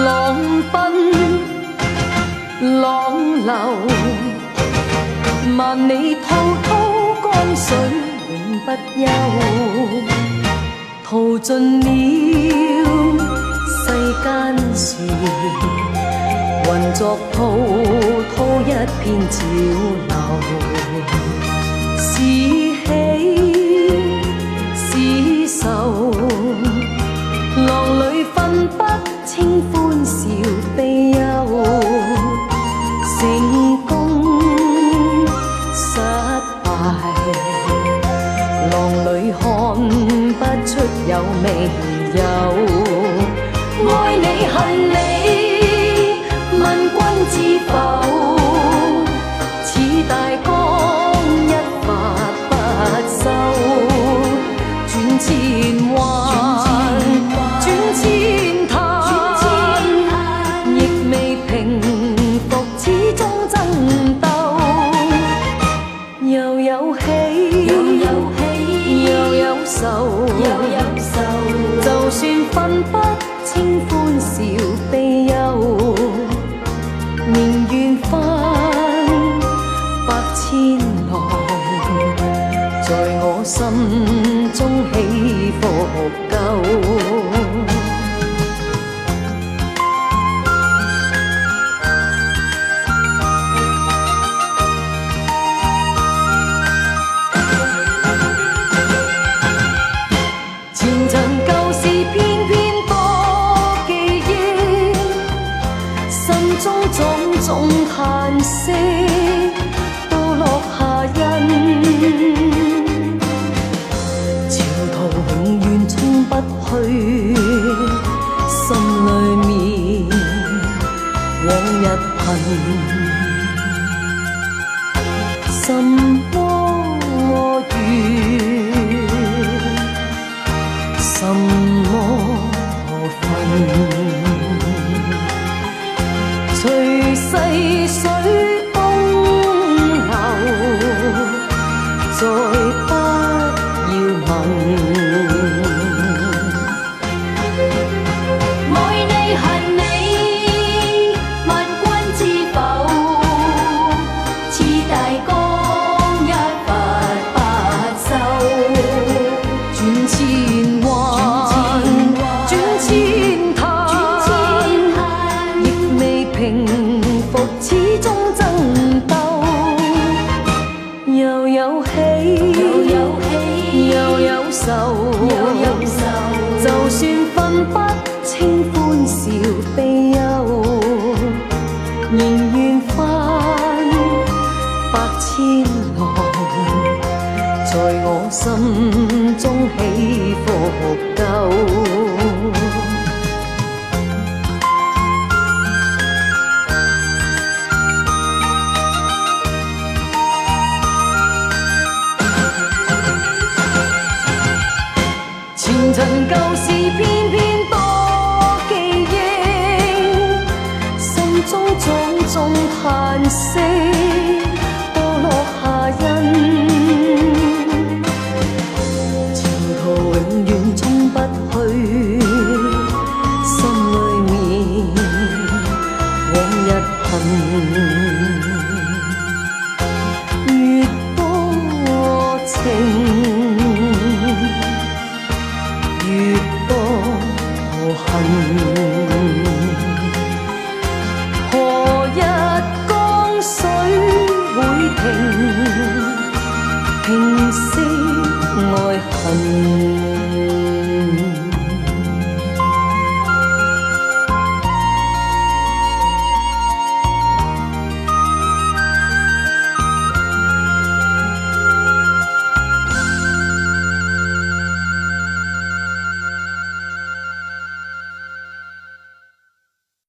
浪奔浪流，萬里滔滔江水永不休，淘盡了世間事，混作滔滔一片潮流，是喜是愁，浪裏分不清歡笑悲憂，成功失敗，浪裏看不出有未有。愛你恨你，問君知否？似大江一發不收，轉千彎，轉千灘，亦未平復，始終爭鬥。又有喜，又有愁，就算分不清歡笑悲憂，寧願翻百千浪，在我心中起伏夠。前塵舊事偏偏多記憶，心中種種嘆息都落下印，潮途永遠衝不去，心裏面往日恨，什麼緣，什麼分，隨逝水東流，再不要問。愛你恨你，問君知否？似大江一發不收，轉千彎，轉千灘，亦未平復，始終爭鬥。又有喜，又有愁，就算分不清歡笑悲憂，寧願翻百千浪，在我心中起伏夠。前塵舊事偏偏多記憶，心中種種嘆息都落下印，潮途永遠衝不去，心裏面往日恨，越多情越多恨，何日江水會停，平息愛恨。